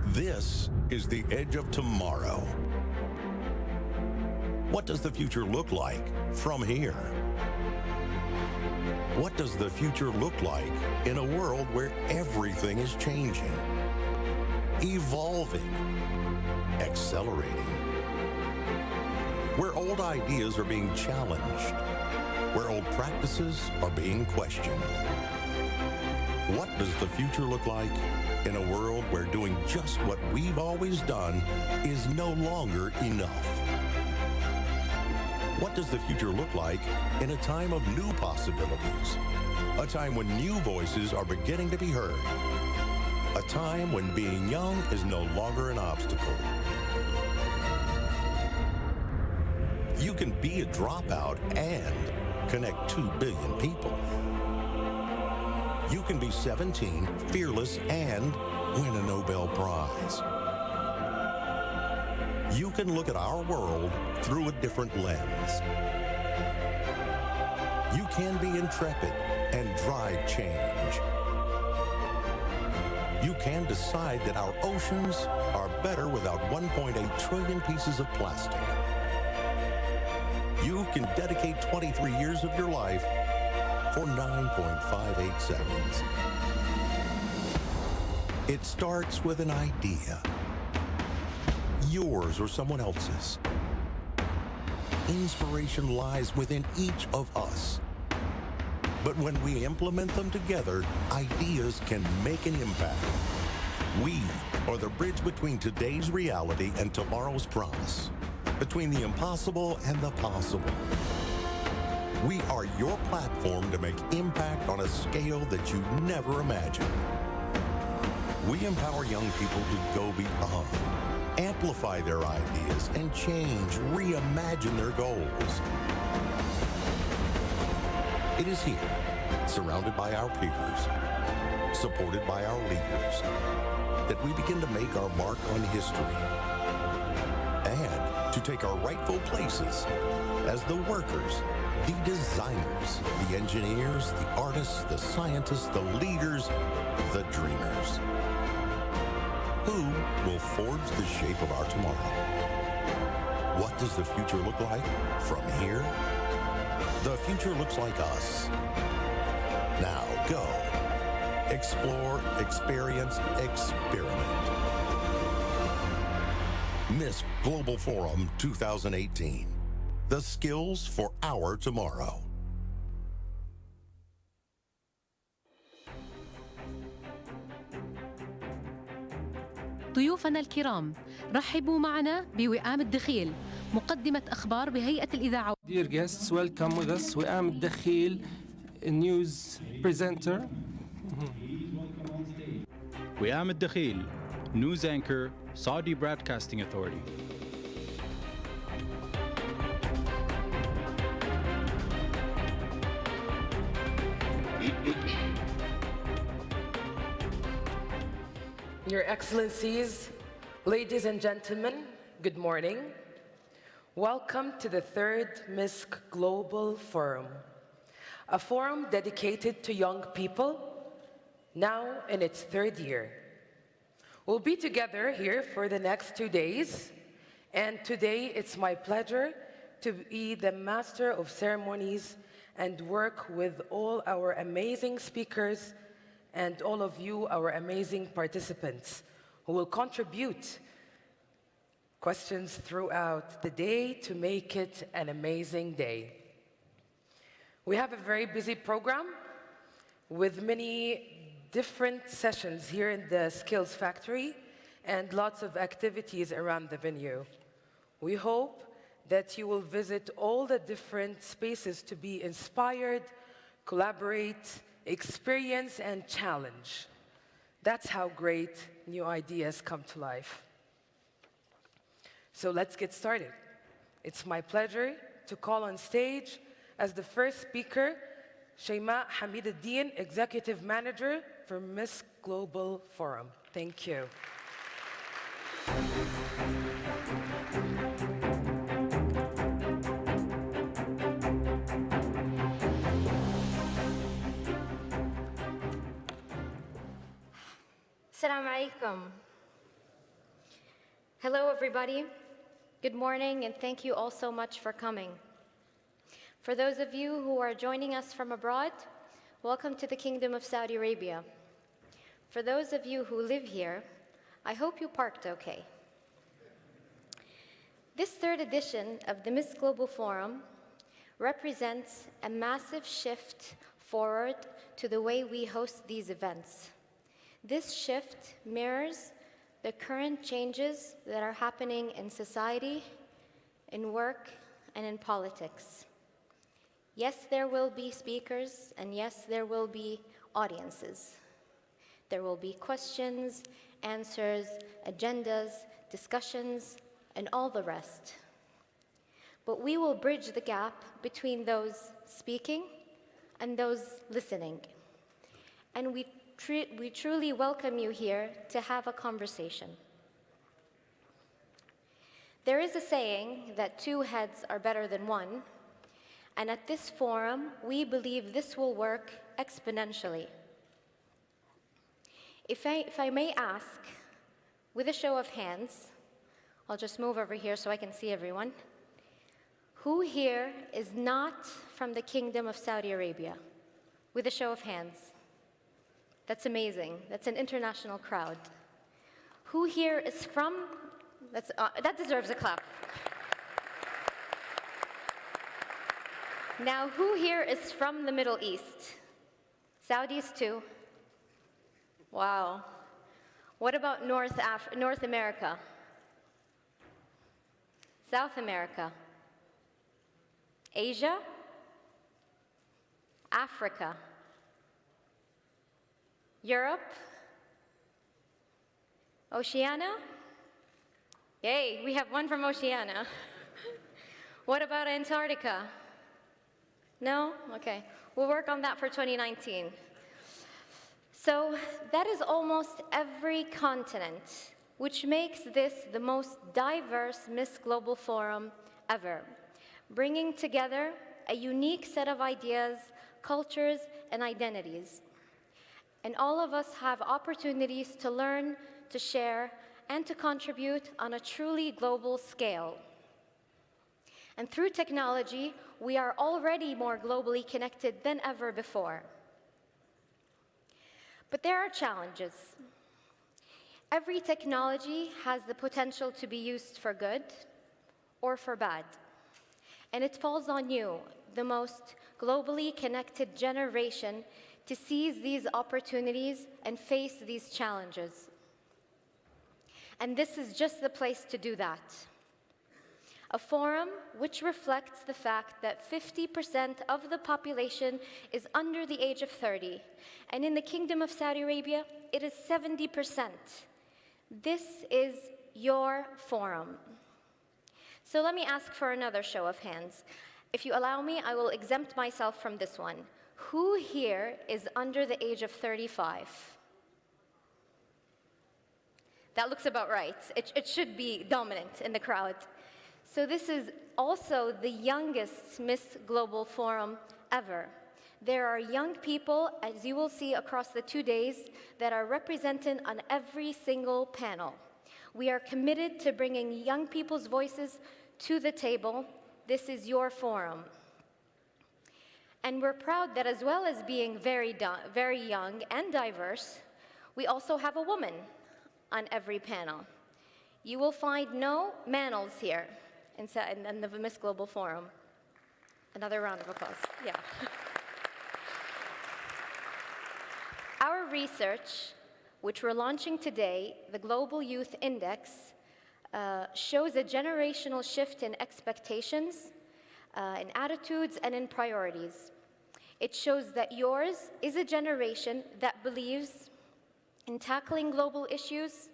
This is the edge of tomorrow. What does the future look like from here? What does the future look like in a world where everything is changing, evolving, accelerating? Where old ideas are being challenged, where old practices are being questioned. What does the future look like in a world where doing just what we've always done is no longer enough? What does the future look like in a time of new possibilities? A time when new voices are beginning to be heard. A time when being young is no longer an obstacle. You can be a dropout and connect 2 billion people. You can be 17, fearless, and win a Nobel Prize. You can look at our world through a different lens. You can be intrepid and drive change. You can decide that our oceans are better without 1.8 trillion pieces of plastic. You can dedicate 23 years of your life for 9.58 seconds. It starts with an idea, yours or someone else's. Inspiration lies within each of us. But when we implement them together, ideas can make an impact. We are the bridge between today's reality and tomorrow's promise, between the impossible and the possible. We are your platform to make impact on a scale that you never imagined. We empower young people to go beyond, amplify their ideas, and change, reimagine their goals. It is here, surrounded by our peers, supported by our leaders, that we begin to make our mark on history and to take our rightful places as the workers, the designers, the engineers, the artists, the scientists, the leaders, the dreamers. Who will forge the shape of our tomorrow? What does the future look like from here? The future looks like us. Now go. Explore, experience, experiment. Misk Global Forum 2018. The skills for our tomorrow. ضيوفنا الكرام، رحبوا معنا بوئام الدخيل، مقدمة أخبار بهيئة الإذاعة. Dear guests, welcome with us وئام الدخيل, news presenter. وئام الدخيل, news anchor, Saudi Broadcasting Authority. Your Excellencies, ladies and gentlemen, good morning. Welcome to the third Misk Global Forum, a forum dedicated to young people, now in its third year. We'll be together here for the next 2 days, and today it's my pleasure to be the master of ceremonies and work with all our amazing speakers and all of you, our amazing participants, who will contribute questions throughout the day to make it an amazing day. We have a very busy program with many different sessions here in the Skills Factory and lots of activities around the venue. We hope that you will visit all the different spaces to be inspired, collaborate, experience, and challenge. That's how great new ideas come to life. So let's get started. It's my pleasure to call on stage as the first speaker, Shaima Hamidaddin, Executive Manager for Misk Global Forum. Thank you. السلام عليكم. Hello, everybody. Good morning, and thank you all so much for coming. For those of you who are joining us from abroad, welcome to the Kingdom of Saudi Arabia. For those of you who live here, I hope you parked okay. This third edition of the Misk Global Forum represents a massive shift forward to the way we host these events. This shift mirrors the current changes that are happening in society, in work, and in politics. Yes, there will be speakers, and yes, there will be audiences. There will be questions, answers, agendas, discussions, and all the rest. But we will bridge the gap between those speaking and those listening. And we truly welcome you here to have a conversation. There is a saying that two heads are better than one, and at this forum, we believe this will work exponentially. If I may ask, with a show of hands, I'll just move over here so I can see everyone. Who here is not from the Kingdom of Saudi Arabia? With a show of hands. That's amazing. That's an international crowd. Who here is from, that deserves a clap. Now, who here is from the Middle East? Saudis too? Wow. What about North America? South America? Asia? Africa? Europe? Oceania? Yay, we have one from Oceania. What about Antarctica? No? Okay. We'll work on that for 2019. So that is almost every continent, which makes this the most diverse Miss Global Forum ever, bringing together a unique set of ideas, cultures, and identities. And all of us have opportunities to learn, to share, and to contribute on a truly global scale. And through technology, we are already more globally connected than ever before. But there are challenges. Every technology has the potential to be used for good or for bad. And it falls on you, the most globally connected generation, to seize these opportunities and face these challenges. And this is just the place to do that. A forum which reflects the fact that 50% of the population is under the age of 30, and in the Kingdom of Saudi Arabia, it is 70%. This is your forum. So let me ask for another show of hands. If you allow me, I will exempt myself from this one. Who here is under the age of 35? That looks about right. It should be dominant in the crowd. So this is also the youngest Miss Global Forum ever. There are young people, as you will see across the 2 days, that are represented on every single panel. We are committed to bringing young people's voices to the table. This is your forum. And we're proud that as well as being very young and diverse, we also have a woman on every panel. You will find no manels here in the Miss Global Forum. Another round of applause, yeah. Our research, which we're launching today, the Global Youth Index, shows a generational shift in expectations, in attitudes, and in priorities. It shows that yours is a generation that believes in tackling global issues,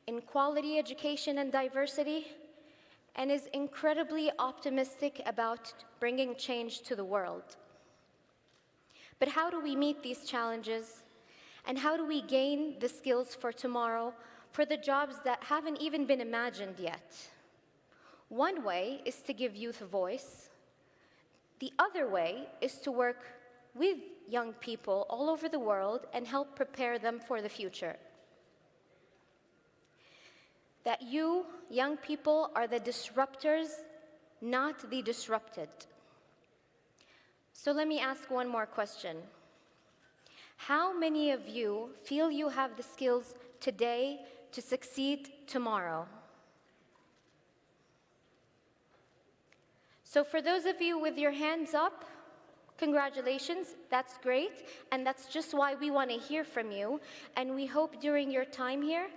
in quality education and diversity, and is incredibly optimistic about bringing change to the world. But how do we meet these challenges? And how do we gain the skills for tomorrow for the jobs that haven't even been imagined yet? One way is to give youth a voice. The other way is to work with young people all over the world and help prepare them for the future. that you, young people, are the disruptors, not the disrupted. So let me ask one more question. How many of you feel you have the skills today to succeed tomorrow? So for those of you with your hands up, congratulations, that's great, and that's just why we want to hear from you, and we hope during your time here,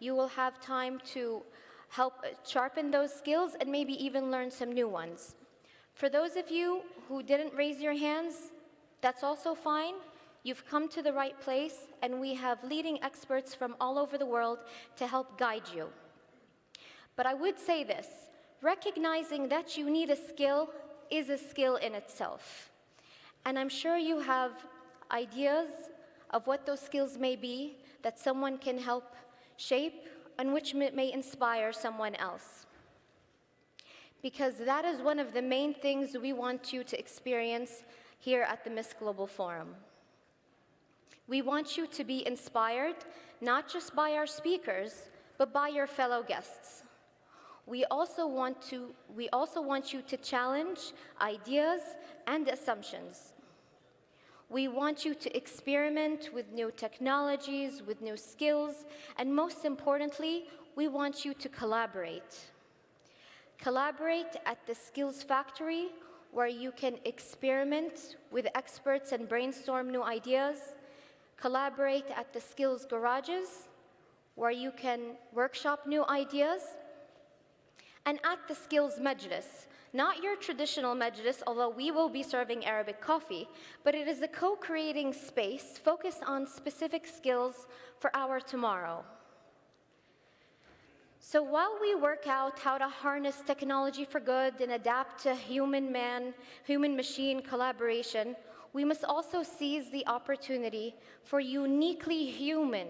you will have time to help sharpen those skills and maybe even learn some new ones. For those of you who didn't raise your hands, that's also fine. You've come to the right place, and we have leading experts from all over the world to help guide you. But I would say this, recognizing that you need a skill is a skill in itself. And I'm sure you have ideas of what those skills may be that someone can help shape and which may inspire someone else. Because that is one of the main things we want you to experience here at the Misk Global Forum. We want you to be inspired, not just by our speakers, but by your fellow guests. We also want you to challenge ideas and assumptions. We want you to experiment with new technologies, with new skills, and most importantly, we want you to collaborate. Collaborate at the Skills Factory, where you can experiment with experts and brainstorm new ideas. Collaborate at the Skills Garages, where you can workshop new ideas. And at the Skills Majlis, not your traditional majlis, although we will be serving Arabic coffee, but it is a co-creating space focused on specific skills for our tomorrow. So while we work out how to harness technology for good and adapt to human-machine collaboration, we must also seize the opportunity for uniquely human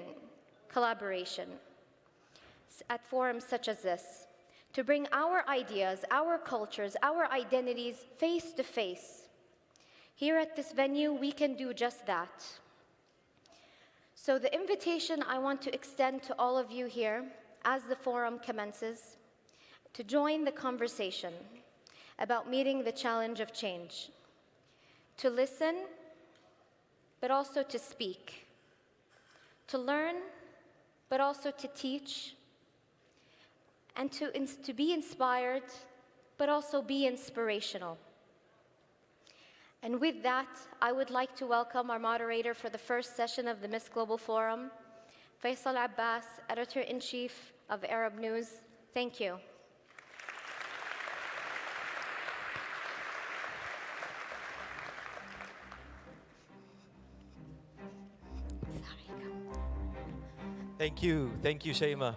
collaboration at forums such as this, to bring our ideas, our cultures, our identities face to face. Here at this venue, we can do just that. So the invitation I want to extend to all of you here as the forum commences, to join the conversation about meeting the challenge of change, to listen, but also to speak, to learn, but also to teach, and to be inspired, but also be inspirational. And with that, I would like to welcome our moderator for the first session of the Misk Global Forum, Faisal Abbas, Editor-in-Chief of Arab News. Thank you. Thank you, Shaima.